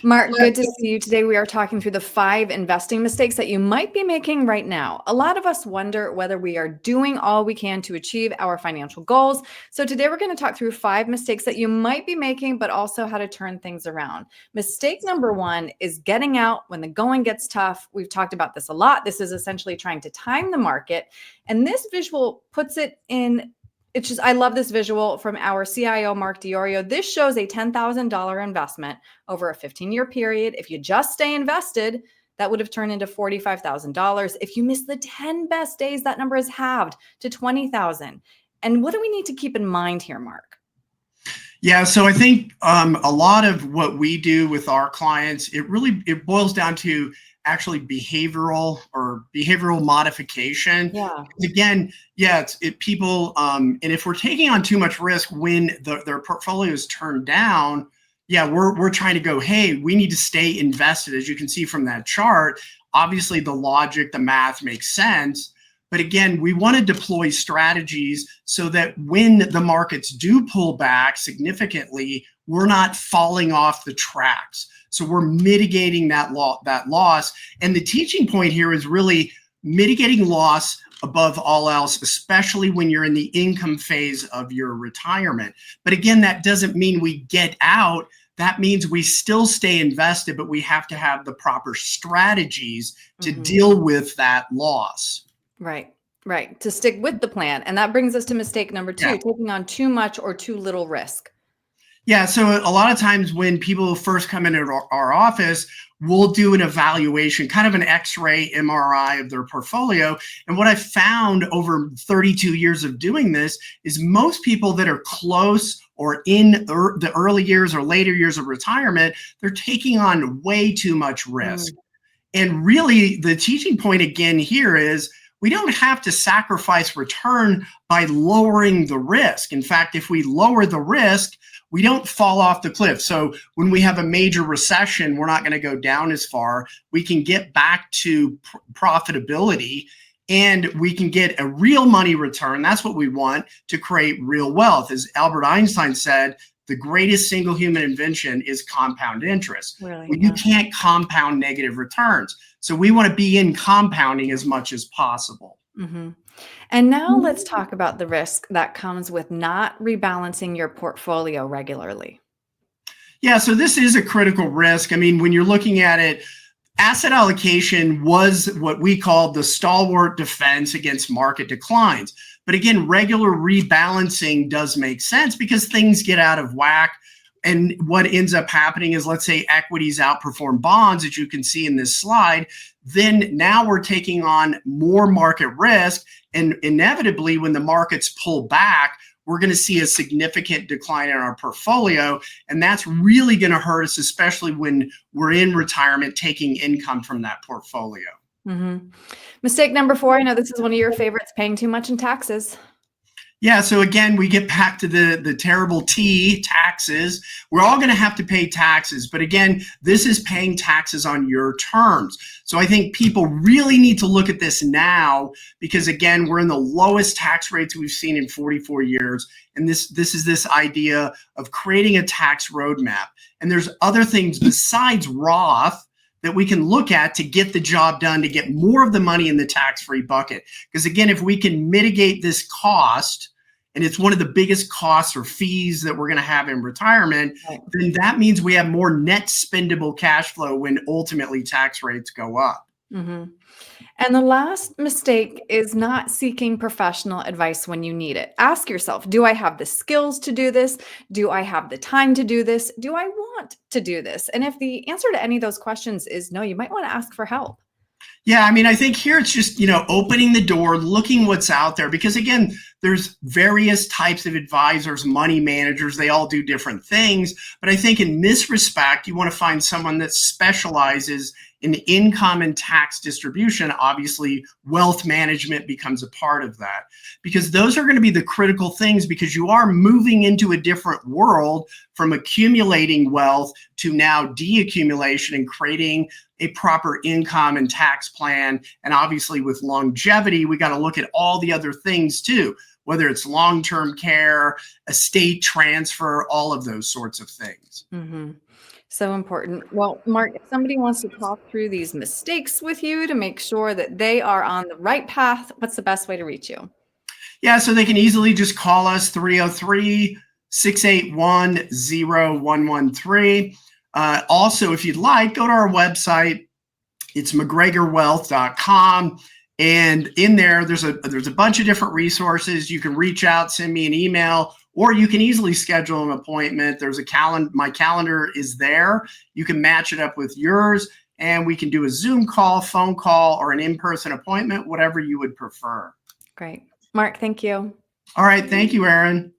Mark, good to see you today. We are talking through the 5 investing mistakes that you might be making right now. A lot of us wonder whether we are doing all we can to achieve our financial goals. So today we're going to talk through 5 mistakes that you might be making, but also how to turn things around. Mistake number 1 is getting out when the going gets tough. We've talked about this a lot. This is essentially trying to time the market. And this visual puts it in. It's just, I love this visual from our CIO, Mark Diorio. This shows a $10,000 investment over a 15-year period. If you just stay invested, that would have turned into $45,000. If you miss the 10 best days, that number is halved to $20,000. And what do we need to keep in mind here, Mark? Yeah, so I think a lot of what we do with our clients, it boils down to actually behavioral modification. Yeah. Again, yeah, people, and if we're taking on too much risk when their portfolio is turned down, yeah, we're trying to go, hey, we need to stay invested. As you can see from that chart, obviously the logic, the math makes sense. But again, we want to deploy strategies so that when the markets do pull back significantly, we're not falling off the tracks. So we're mitigating that loss. And the teaching point here is really mitigating loss above all else, especially when you're in the income phase of your retirement. But again, that doesn't mean we get out. That means we still stay invested, but we have to have the proper strategies to deal with that loss. Right. To stick with the plan. And that brings us to mistake number 2, taking on too much or too little risk. Yeah, so a lot of times when people first come into our office, we'll do an evaluation, kind of an X-ray MRI of their portfolio. And what I've found over 32 years of doing this is most people that are close or in the early years or later years of retirement, they're taking on way too much risk. And really the teaching point again here is we don't have to sacrifice return by lowering the risk. In fact, if we lower the risk, we don't fall off the cliff. So when we have a major recession, we're not going to go down as far. We can get back to profitability and we can get a real money return. That's what we want to create real wealth. As Albert Einstein said, the greatest single human invention is compound interest. Really? Well, you can't compound negative returns. So we want to be in compounding as much as possible. And now let's talk about the risk that comes with not rebalancing your portfolio regularly. Yeah, so this is a critical risk. I mean, when you're looking at it, asset allocation was what we called the stalwart defense against market declines. But again, regular rebalancing does make sense because things get out of whack. And what ends up happening is, let's say equities outperform bonds, as you can see in this slide, then now we're taking on more market risk. And inevitably, when the markets pull back, we're going to see a significant decline in our portfolio. And that's really going to hurt us, especially when we're in retirement taking income from that portfolio. Mistake number 4, I know this is one of your favorites, paying too much in taxes. Yeah, so again, we get back to the terrible T, taxes. We're all going to have to pay taxes. But again, this is paying taxes on your terms. So I think people really need to look at this now because, again, we're in the lowest tax rates we've seen in 44 years. And this is this idea of creating a tax roadmap. And there's other things besides Roth that we can look at to get the job done, to get more of the money in the tax-free bucket. Because again, if we can mitigate this cost, and it's one of the biggest costs or fees that we're going to have in retirement, then that means we have more net spendable cash flow when ultimately tax rates go up. And the last mistake is not seeking professional advice when you need it. Ask yourself, do I have the skills to do this? Do I have the time to do this? Do I want to do this? And if the answer to any of those questions is no, you might want to ask for help. Yeah, I mean, I think here it's just, opening the door, looking what's out there. Because again, there's various types of advisors, money managers, they all do different things. But I think in this respect, you want to find someone that specializes in income and tax distribution. Obviously, wealth management becomes a part of that. Because those are going to be the critical things, because you are moving into a different world from accumulating wealth to now deaccumulation and creating a proper income and tax plan. And obviously with longevity, we got to look at all the other things too, whether it's long-term care, estate transfer, all of those sorts of things. So important. Well, Mark, if somebody wants to talk through these mistakes with you to make sure that they are on the right path, what's the best way to reach you? Yeah, so they can easily just call us 303-681-0113. Also, if you'd like, go to our website. It's mcgregorwealth.com. And in there, there's a bunch of different resources. You can reach out, send me an email, or you can easily schedule an appointment. There's a calendar. My calendar is there. You can match it up with yours, and we can do a Zoom call, phone call, or an in-person appointment, whatever you would prefer. Great. Mark, thank you. All right. Thank you, Erin.